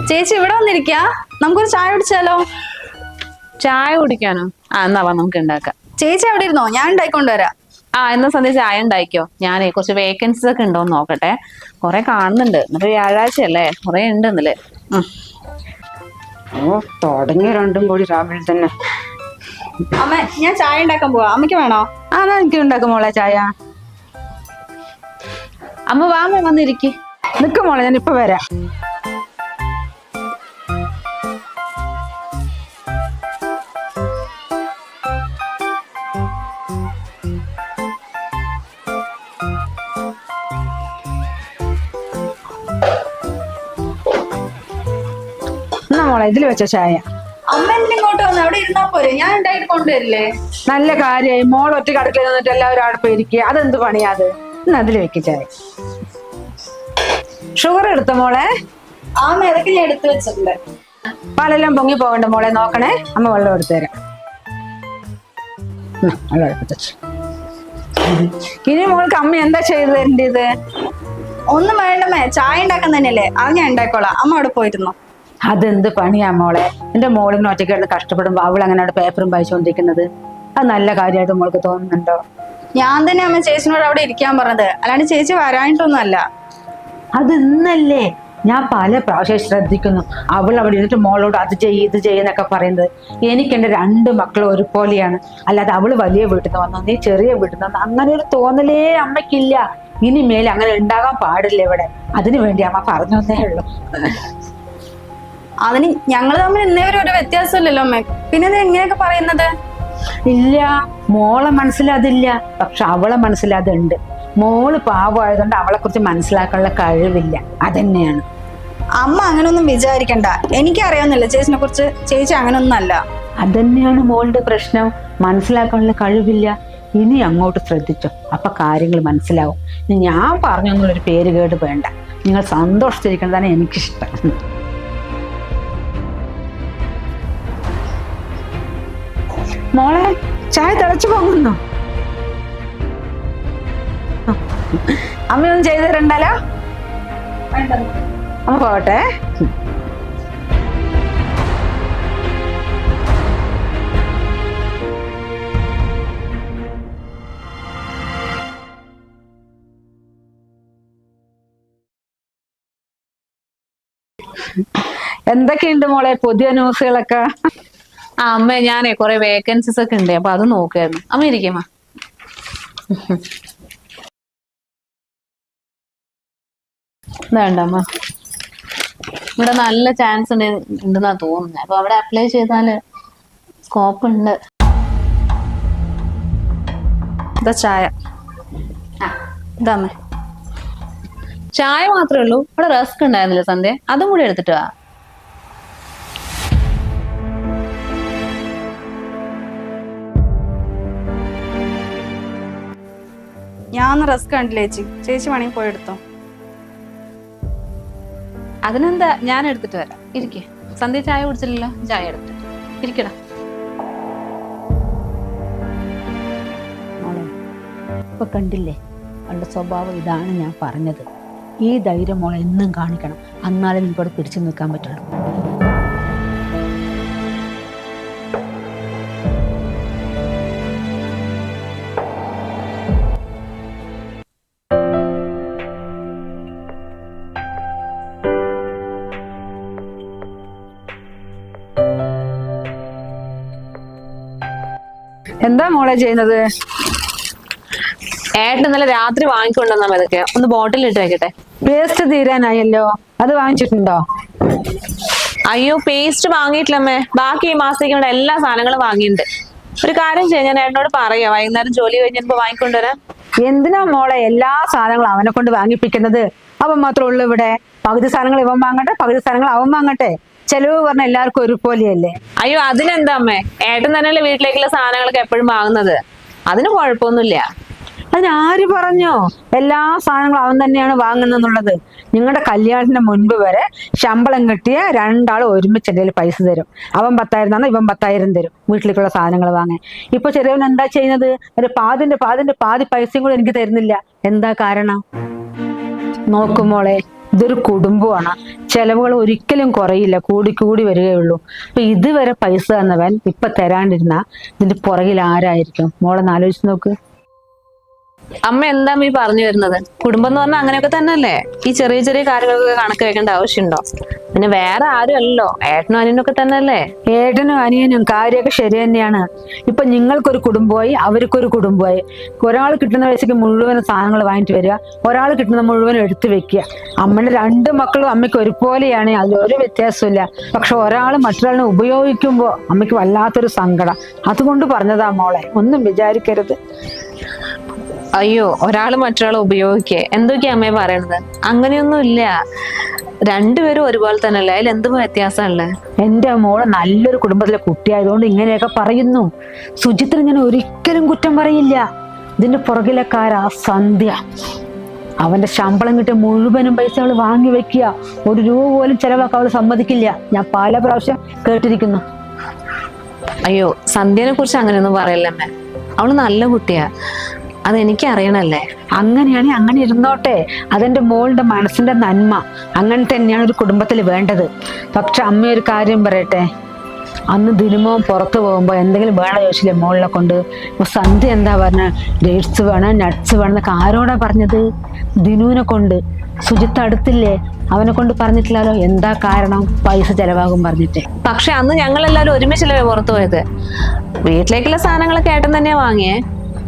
ചേച്ചി ഇവിടെ വന്നിരിക്ക, നമുക്കൊരു ചായ കുടിച്ചാലോ? ചായ കുടിക്കാനോ? എന്നാ വാ നമുക്ക് ഉണ്ടാക്കാം. ചേച്ചി അവിടെ ഇരുന്നോ, ഞാൻ ഉണ്ടായിക്കൊണ്ടുവരാം. എന്നാ സന്ധ്യ ചായ ഉണ്ടായിക്കോ. ഞാനേ കുറച്ച് വേക്കൻസീസ് ഒക്കെ ഉണ്ടോന്ന് നോക്കട്ടെ. കുറെ കാണുന്നുണ്ട്, എന്നിട്ട് വ്യാഴാഴ്ച അല്ലേ, കുറെ ഉണ്ട് ഇന്നലെ. തുടങ്ങി രണ്ടും കൂടി രാവിലെ തന്നെ. അമ്മ, ഞാൻ ചായ ഉണ്ടാക്കാൻ പോവാ, അമ്മയ്ക്ക് വേണോ? എനിക്ക് ഉണ്ടാക്കും മോളെ ചായ. അമ്മ വാമ വന്നിരിക്കും. നിക്ക് മോളെ, ഞാൻ ഇപ്പൊ വരാം. എന്നാ മോളെ ഇതിൽ വെച്ച ചായ. അമ്മ എന്തിനിങ്ങോട്ട് വന്നു? അവിടെ ഇരുന്നാ പോരെ, ഞാൻ ഉണ്ടായിട്ട് കൊണ്ടുവരില്ലേ? നല്ല കാര്യമായി. മോൾ ഒറ്റ കടക്കിൽ നിന്നിട്ട് എല്ലാവരും അവിടെ പോയിരിക്കുക, അതെന്ത് പണിയാ അത്? ഇന്ന് അതിൽ വെക്ക ചായ. ഷുഗർ എടുത്ത മോളെ? ഇതൊക്കെ ഞാൻ എടുത്തു വെച്ചിട്ടുണ്ട്. പാലെല്ലാം പൊങ്ങി പോകണ്ട മോളെ, നോക്കണേ. അമ്മ വെള്ളം എടുത്തു തരാം. വെള്ളം എടുത്തു. ഇനി മോൾക്ക് അമ്മ എന്താ ചെയ്തു തരേണ്ടത്? ഒന്നും വേണ്ടമ്മേ, ചായ ഉണ്ടാക്കാൻ തന്നെയല്ലേ, അത് ഞാൻ ഉണ്ടാക്കോളാം. അമ്മ അവിടെ പോയിരുന്നു. അതെന്ത് പണിയാ മോളെ? എന്റെ മോളിന് ഒറ്റയ്ക്ക് കിടന്ന് കഷ്ടപ്പെടുമ്പോ അവൾ അങ്ങനെ പേപ്പറും വായിച്ചുകൊണ്ടിരിക്കുന്നത് അത് നല്ല കാര്യമായിട്ട് മോൾക്ക് തോന്നുന്നുണ്ടോ? ഞാൻ തന്നെ അമ്മ ചേച്ചിനോട് അവിടെ ഇരിക്കാൻ പറഞ്ഞത്, അല്ലാണ്ട് ചേച്ചി വരാനിട്ടൊന്നും അല്ല. അത് ഇന്നല്ലേ ഞാൻ പല പ്രാവശ്യം ശ്രദ്ധിക്കുന്നു. അവൾ അവിടെ ഇരുന്നിട്ട് മോളോട് അത് ചെയ്യ് ഇത് ചെയ്യുന്നൊക്കെ പറയുന്നത്. എനിക്ക് എന്റെ 2 മക്കളും ഒരുപോലെയാണ്. അല്ലാതെ അവള് വലിയ വീട്ടിൽ നിന്ന് വന്നു, നീ ചെറിയ വീട്ടിൽ നിന്ന് വന്നു, അങ്ങനെ ഒരു തോന്നലേ അമ്മയ്ക്കില്ല. ഇനിമേൽ അങ്ങനെ ഉണ്ടാകാൻ പാടില്ല ഇവിടെ. അതിനു വേണ്ടി അമ്മ പറഞ്ഞേ ഉള്ളൂ. അതിന് ഞങ്ങൾ തമ്മിൽ ഇന്നേ വരെ ഒരു വ്യത്യാസമില്ലല്ലോ അമ്മ, പിന്നെ ഇത് എങ്ങനെയൊക്കെ പറയുന്നത്? ഇല്ല, മോളെ മനസ്സിലതില്ല, പക്ഷെ അവളെ മനസ്സിലതുണ്ട്. മോള് പാവമായതുകൊണ്ട് അവളെ കുറിച്ച് മനസ്സിലാക്കാനുള്ള കഴിവില്ല, അതന്നെയാണ്. അമ്മ അങ്ങനൊന്നും വിചാരിക്കണ്ട, എനിക്കറിയാവുന്നില്ല ചേച്ചിനെ കുറിച്ച്. ചേച്ചി അങ്ങനൊന്നും അല്ല. അതന്നെയാണ് മോളുടെ പ്രശ്നം, മനസ്സിലാക്കാനുള്ള കഴിവില്ല. ഇനി അങ്ങോട്ട് ശ്രദ്ധിച്ചോ, അപ്പൊ കാര്യങ്ങൾ മനസ്സിലാവും. ഞാൻ പറഞ്ഞൊന്നുള്ളൊരു പേര് കേട് വേണ്ട. നിങ്ങൾ സന്തോഷിച്ചിരിക്കുന്നതാണ് എനിക്കിഷ്ടം. മോളെ ചായ തിളച്ചു പോകുന്നു. അമ്മയൊന്നും ചെയ്തു തരണ്ടല്ലോ. അമ്മ പോകട്ടെ. എന്തൊക്കെയുണ്ട് മോളെ പുതിയ ന്യൂസുകളൊക്കെ? അമ്മ ഞാനേ കുറെ വേക്കൻസീസ് ഒക്കെ ഉണ്ട്, അപ്പൊ അത് നോക്കായിരുന്നു. അമ്മ ഇരിക്കുമ്മ. വേണ്ട അമ്മ, ഇവിടെ നല്ല ചാൻസ് ഉണ്ടെന്നാ തോന്നുന്നത്. അപ്പൊ അവിടെ അപ്ലൈ ചെയ്താല് സ്കോപ്പ് ഉണ്ട്. ഇതാ ചായ. ഇതാമ്മേ. ചായ മാത്രമേ ഉള്ളൂ? ഇവിടെ റസ്ക് ഉണ്ടായിരുന്നില്ല സന്ധ്യ, അതും കൂടി എടുത്തിട്ട് വാ. ഞാൻ റസ്ക് കണ്ടില്ല ചേച്ചി, ചേച്ചി വേണമെങ്കിൽ പോയി എടുത്തോ. അതിനെന്താ, ഞാൻ എടുത്തിട്ട് വരാം. ഇരിക്കേ. സന്ധ്യ ചായ കുടിച്ചില്ലല്ലോ, ചായ എടുത്തിട്ട് ഇരിക്കടാ. മോളെ ഇപ്പൊ കണ്ടില്ലേ അവളുടെ സ്വഭാവം? ഇതാണ് ഞാൻ പറഞ്ഞത്. ഈ ധൈര്യം മോളെ എന്നും കാണിക്കണം, എന്നാലേ നിനക്കവിടെ പിടിച്ചു നിൽക്കാൻ പറ്റുള്ളൂ. എന്താ മോളെ ചെയ്യുന്നത്? ഏട്ടൻ ഇന്നലെ രാത്രി വാങ്ങിക്കൊണ്ടുവന്നാ ഇതൊക്കെ ഒന്ന് ബോട്ടിൽ ഇട്ട് വെക്കട്ടെ. പേസ്റ്റ് തീരാനായല്ലോ, അത് വാങ്ങിച്ചിട്ടുണ്ടോ? അയ്യോ, പേസ്റ്റ് വാങ്ങിയിട്ടില്ലമ്മേ. ബാക്കി ഈ മാസത്തേക്ക് ഇവിടെ എല്ലാ സാധനങ്ങളും വാങ്ങിയിട്ടുണ്ട്. ഒരു കാര്യം ചെയ്യാം, ഞാൻ ഏട്ടനോട് പറയാം വൈകുന്നേരം ജോലി കഴിഞ്ഞപ്പോ വാങ്ങിക്കൊണ്ടുവരാൻ. എന്തിനാ മോളെ എല്ലാ സാധനങ്ങളും അവനെ കൊണ്ട് വാങ്ങിപ്പിക്കുന്നത്? അവൻ മാത്രമേ ഉള്ളൂ ഇവിടെ. പകുതി സാധനങ്ങൾ ഇവൻ വാങ്ങട്ടെ, പകുതി സാധനങ്ങൾ അവൻ വാങ്ങട്ടെ. ചെലവ് പറഞ്ഞ എല്ലാവർക്കും ഒരുപോലെയല്ലേ? അയ്യോ, അതിനെന്താ അമ്മേ, ഏട്ടൻ തന്നെയല്ലേ വീട്ടിലേക്കുള്ള സാധനങ്ങളൊക്കെ എപ്പോഴും വാങ്ങുന്നത്. അതിന് കുഴപ്പമൊന്നുമില്ല. അതിനാര് പറഞ്ഞോ എല്ലാ സാധനങ്ങളും അവൻ തന്നെയാണ് വാങ്ങുന്നെന്നുള്ളത്? നിങ്ങളുടെ കല്യാണത്തിന് മുൻപ് വരെ ശമ്പളം കിട്ടിയ 2 ആൾ ഒരുമിച്ച് എൻ്റെ പൈസ തരും. അവൻ 10,000 തന്നാൽ ഇവൻ 10,000 തരും വീട്ടിലേക്കുള്ള സാധനങ്ങൾ വാങ്ങാൻ. ഇപ്പൊ ചെറിയവൻ എന്താ ചെയ്യുന്നത്? ഒരു പാതി പൈസയും കൂടെ എനിക്ക് തരുന്നില്ല. എന്താ കാരണം? നോക്കുമോളെ, ഇതൊരു കുടുംബമാണ്. ചെലവുകൾ ഒരിക്കലും കുറയില്ല, കൂടി കൂടി വരികയുള്ളൂ. അപ്പൊ ഇതുവരെ പൈസ തന്നവൻ ഇപ്പൊ തരാണ്ടിരുന്ന ഇതിന്റെ പുറകിൽ ആരായിരിക്കും? മോളൊന്ന് ആലോചിച്ച് നോക്ക്. അമ്മ എന്താ ഈ പറഞ്ഞു വരുന്നത്? കുടുംബം എന്ന് പറഞ്ഞാൽ അങ്ങനെയൊക്കെ തന്നെയല്ലേ? ഈ ചെറിയ ചെറിയ കാര്യങ്ങളൊക്കെ കണക്ക് വെക്കേണ്ട ആവശ്യമുണ്ടോ? പിന്നെ വേറെ ആരും അല്ലല്ലോ, ഏട്ടനും അനിയനും ഒക്കെ തന്നെയല്ലേ? ഏട്ടനും അനിയനും കാര്യമൊക്കെ ശരി തന്നെയാണ്. ഇപ്പൊ നിങ്ങൾക്കൊരു കുടുംബമായി, അവർക്കൊരു കുടുംബമായി. ഒരാൾ കിട്ടുന്ന പൈസക്ക് മുഴുവൻ സാധനങ്ങൾ വാങ്ങിട്ട് വരിക, ഒരാൾ കിട്ടുന്ന മുഴുവൻ എടുത്തു വെക്കുക. അമ്മയുടെ 2 മക്കളും അമ്മയ്ക്ക് ഒരുപോലെയാണ്, അതിലൊരു വ്യത്യാസമില്ല. പക്ഷെ ഒരാൾ മറ്റൊരാളിനെ ഉപയോഗിക്കുമ്പോൾ അമ്മയ്ക്ക് വല്ലാത്തൊരു സങ്കടം. അതുകൊണ്ട് പറഞ്ഞതാ മോളെ, ഒന്നും വിചാരിക്കരുത്. അയ്യോ, ഒരാള് മറ്റൊരാളെ ഉപയോഗിക്കേ? എന്തൊക്കെയാ അമ്മയെ പറയണത്? അങ്ങനെയൊന്നും ഇല്ല, രണ്ടുപേരും ഒരുപോലെ തന്നെയല്ലേ, അതിൽ എന്ത് വ്യത്യാസമല്ലേ? എന്റെ മോള് നല്ലൊരു കുടുംബത്തിലെ കുട്ടിയായതുകൊണ്ട് ഇങ്ങനെയൊക്കെ പറയുന്നു. സുജിത്തിന് ഞാൻ ഒരിക്കലും കുറ്റം പറയില്ല. ഇതിന്റെ പുറകിലെക്കാരാ സന്ധ്യ. അവന്റെ ശമ്പളം കിട്ടിയ മുഴുവനും പൈസ അവള് വാങ്ങി വെക്കുക, 1 രൂപ പോലും ചെലവാക്കാൻ അവള് സമ്മതിക്കില്ല. ഞാൻ പല പ്രാവശ്യം കേട്ടിരിക്കുന്നു. അയ്യോ, സന്ധ്യനെ കുറിച്ച് അങ്ങനെയൊന്നും പറയല്ലേ അമ്മ. അവള് നല്ല കുട്ടിയാ, അതെനിക്ക് അറിയണല്ലേ. അങ്ങനെയാണെങ്കിൽ അങ്ങനെ ഇരുന്നോട്ടെ, അതെന്റെ മോളുടെ മനസ്സിന്റെ നന്മ. അങ്ങനെ തന്നെയാണ് ഒരു കുടുംബത്തിൽ വേണ്ടത്. പക്ഷെ അമ്മ ഒരു കാര്യം പറയട്ടെ, അന്ന് ദിനമോ പുറത്തു പോകുമ്പോ എന്തെങ്കിലും വേണം ചോദിച്ചില്ലേ മോളിനെ കൊണ്ട്? ഇപ്പൊ സന്ധ്യ എന്താ പറഞ്ഞ? ഡേറ്റ്സ് വേണം, നട്ട്സ് വേണം എന്നൊക്കെ ആരോടാ പറഞ്ഞത്? ദിനുവിനെ കൊണ്ട്. സുജിത്ത് അടുത്തില്ലേ, അവനെ കൊണ്ട് പറഞ്ഞിട്ടില്ലല്ലോ. എന്താ കാരണം? പൈസ ചെലവാകും പറഞ്ഞിട്ട്. പക്ഷെ അന്ന് ഞങ്ങൾ എല്ലാവരും ഒരുമിച്ചല്ലേ പുറത്തു പോയത്. വീട്ടിലേക്കുള്ള സാധനങ്ങളൊക്കെ ഏട്ടൻ തന്നെയാ വാങ്ങിയേ.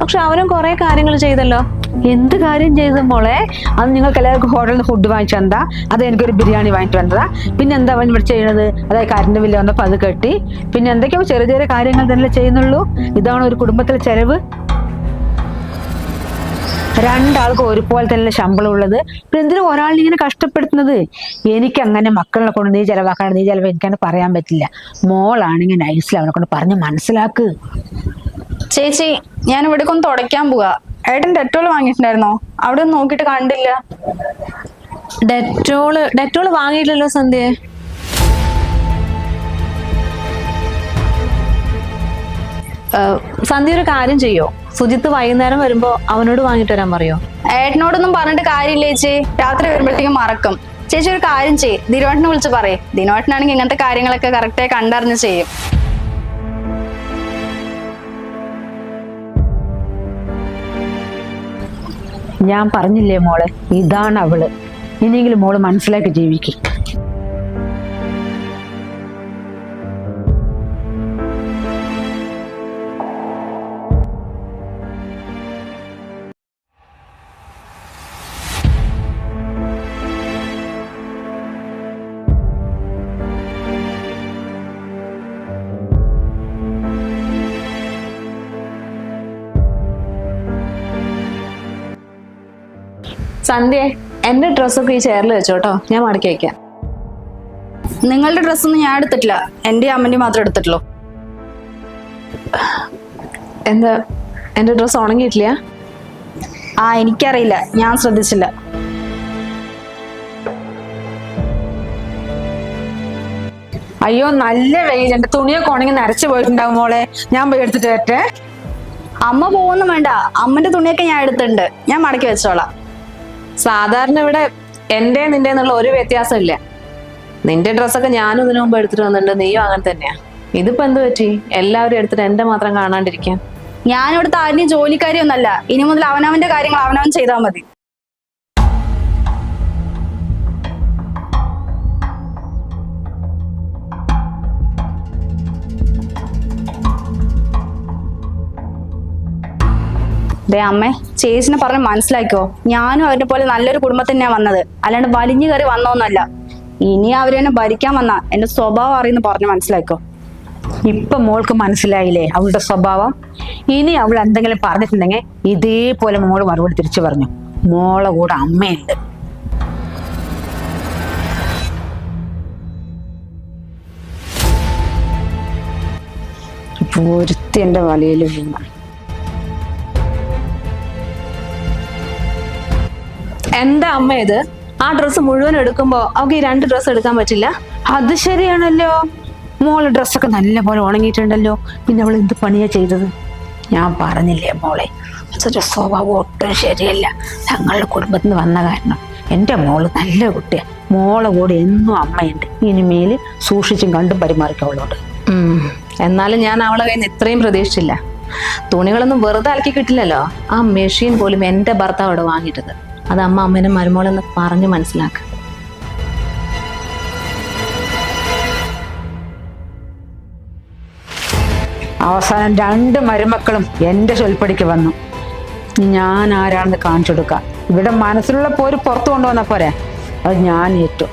പക്ഷെ അവരും കുറെ കാര്യങ്ങൾ ചെയ്തല്ലോ. എന്ത് കാര്യം ചെയ്തു മോളെ? അത് നിങ്ങൾക്ക് എല്ലാവർക്കും ഹോട്ടലിൽ നിന്ന് ഫുഡ് വാങ്ങിച്ചു തന്നതാ? അത് എനിക്കൊരു ബിരിയാണി വാങ്ങിട്ട് വന്നതാ? പിന്നെ എന്താ അവൻ ഇവിടെ ചെയ്യണത്? അതായത് കറണ്ട് ബില്ല് വന്നപ്പോൾ അത് കെട്ടി. പിന്നെ എന്തൊക്കെയോ ചെറിയ ചെറിയ കാര്യങ്ങൾ തന്നെ ചെയ്യുന്നുള്ളൂ. ഇതാണ് ഒരു കുടുംബത്തിലെ ചെലവ്? 2 ആൾക്കും ഒരുപോലെ തന്നെ ശമ്പളം ഉള്ളത്. പിന്നെ എന്തിനും ഒരാളിനെ ഇങ്ങനെ കഷ്ടപ്പെടുത്തുന്നത്? എനിക്ക് അങ്ങനെ മക്കളെ കൊണ്ട് നീ ചെലവാക്കാണ്, നീ ചെലവ് എനിക്കങ്ങനെ പറയാൻ പറ്റില്ല. മോളാണെങ്കിൽ നൈസിൽ അവനെ കൊണ്ട് പറഞ്ഞ് മനസ്സിലാക്ക്. ചേച്ചി, ഞാൻ ഇവിടെ കൊണ്ട് തുടയ്ക്കാൻ പോവാ. ഏട്ടൻ ഡെറ്റോൾ വാങ്ങിയിട്ടുണ്ടായിരുന്നോ? അവിടെ ഒന്നും നോക്കിയിട്ട് കണ്ടില്ല. ഡെറ്റോള് വാങ്ങിയില്ലല്ലോ സന്ധ്യ. സന്ധ്യ ഒരു കാര്യം ചെയ്യോ? സുജിത്ത് വൈകുന്നേരം വരുമ്പോ അവനോട് വാങ്ങിട്ട് വരാൻ പറയോ? ഏട്ടനോടൊന്നും പറഞ്ഞിട്ട് കാര്യമില്ല ചേച്ചി, രാത്രി വരുമ്പോഴത്തേക്കും മറക്കും. ചേച്ചി ഒരു കാര്യം ചെയ്യ്, ദിനോട്ടിനെ വിളിച്ച് പറയേ. ദിനോട്ടിനാണെങ്കിൽ ഇങ്ങനത്തെ കാര്യങ്ങളൊക്കെ കറക്റ്റായി കണ്ടറിഞ്ഞ് ചെയ്യും. ഞാൻ പറഞ്ഞില്ലേ മോളെ, ഇതാണ് അവള്. ഇനിയെങ്കിലും മോള് മനസ്സിലാക്കി ജീവിക്കും. സന്ധ്യ, എന്റെ ഡ്രസ്സൊക്കെ ഈ ചെയറിൽ വെച്ചോട്ടോ, ഞാൻ മടക്കി വയ്ക്കാം. നിങ്ങളുടെ ഡ്രസ്സൊന്നും ഞാൻ എടുത്തിട്ടില്ല, എന്റെ അമ്മന്റെ മാത്രം എടുത്തിട്ടുള്ളൂ. എന്താ എന്റെ ഡ്രസ്സ് ഉണങ്ങിയിട്ടില്ല? എനിക്കറിയില്ല, ഞാൻ ശ്രദ്ധിച്ചില്ല. അയ്യോ, നല്ല വെയിൽ. എന്റെ തുണിയൊക്കെ ഉണങ്ങി നരച്ചു പോയിട്ടുണ്ടാവും മോളെ. ഞാൻ പോയി എടുത്തിട്ട് വരട്ടെ. അമ്മ പോകുന്നു വേണ്ട, അമ്മന്റെ തുണിയൊക്കെ ഞാൻ എടുത്തിട്ടുണ്ട്, ഞാൻ മടക്കി വെച്ചോളാം. സാധാരണ ഇവിടെ എന്റെ നിന്റെ എന്നുള്ള ഒരു വ്യത്യാസമില്ല. നിന്റെ ഡ്രസ്സൊക്കെ ഞാനും ഇതിനു മുമ്പ് എടുത്തിട്ട് വന്നിട്ടുണ്ട്, നീയും അങ്ങനെ തന്നെയാ. ഇതിപ്പോ എന്ത് പറ്റി എല്ലാവരും എടുത്തിട്ട് എന്റെ മാത്രം കാണാണ്ടിരിക്കാൻ? ഞാനിവിടുത്തെ ആരുടെയും ജോലിക്കാരി ഒന്നല്ല. ഇനി മുതൽ അവനവന്റെ കാര്യങ്ങൾ അവനവൻ ചെയ്താൽ മതി. അമ്മേ, ചേച്ചിനെ പറഞ്ഞ് മനസ്സിലാക്കിയോ? ഞാനും അവരുടെ പോലെ നല്ലൊരു കുടുംബത്തിൽ തന്നെയാ വന്നത്, അല്ലാണ്ട് വലിഞ്ഞു കയറി വന്നോന്നല്ല. ഇനി അവരെന്നെ ഭരിക്കാൻ വന്ന എന്റെ സ്വഭാവം അറിയുന്ന പറഞ്ഞ് മനസ്സിലാക്കോ. ഇപ്പൊ മോൾക്ക് മനസ്സിലായില്ലേ അവളുടെ സ്വഭാവം? ഇനി അവൾ എന്തെങ്കിലും പറഞ്ഞിട്ടുണ്ടെങ്കിൽ ഇതേപോലെ മോള് മറുപടി തിരിച്ചു പറഞ്ഞു. മോളെ കൂടെ അമ്മയുണ്ട്. ഇപ്പൊ ഒരുത്തി എന്റെ വലയിൽ വീണ. എന്താ അമ്മ ഇത്? ആ ഡ്രസ്സ് മുഴുവൻ എടുക്കുമ്പോ അവൾക്ക് ഈ 2 ഡ്രസ്സ് എടുക്കാൻ പറ്റില്ല? അത് ശരിയാണല്ലോ. മോള് ഡ്രസ്സൊക്കെ നല്ല പോലെ ഉണങ്ങിയിട്ടുണ്ടല്ലോ. പിന്നെ അവൾ എന്ത് പണിയാ ചെയ്തത്? ഞാൻ പറഞ്ഞില്ലേ മോളെ, അതൊരു സ്വഭാവം ഒട്ടും ശരിയല്ല. ഞങ്ങളുടെ കുടുംബത്തിൽ നിന്ന് വന്ന കാരണം എൻ്റെ മോള് നല്ല കുട്ടിയാ. മോളെ കൂടെ എന്നും അമ്മയുണ്ട്. ഇനിമേല് സൂക്ഷിച്ചും കണ്ടും പരിമാറിക്കവളോട്. എന്നാലും ഞാൻ അവളെ കയ്യിൽ നിന്ന് ഇത്രയും പ്രതീക്ഷിച്ചില്ല. തുണികളൊന്നും വെറുതെ അലക്കി കിട്ടില്ലല്ലോ. ആ മെഷീൻ പോലും എൻ്റെ ഭർത്താവ് അവിടെ വാങ്ങിയിട്ടത്. അത് അമ്മേനെ മരുമോളെന്ന് പറഞ്ഞു മനസ്സിലാക്കുക. അവസാനം 2 മരുമക്കളും എൻ്റെ ചൊൽപ്പടിക്ക് വന്നു. ഞാൻ ആരാണെന്ന് കാണിച്ചു കൊടുക്കാം. ഇവിടെ മനസ്സിലുള്ള പോര് പുറത്തു കൊണ്ടുവന്ന പോരെ, അത് ഞാൻ ഏറ്റു.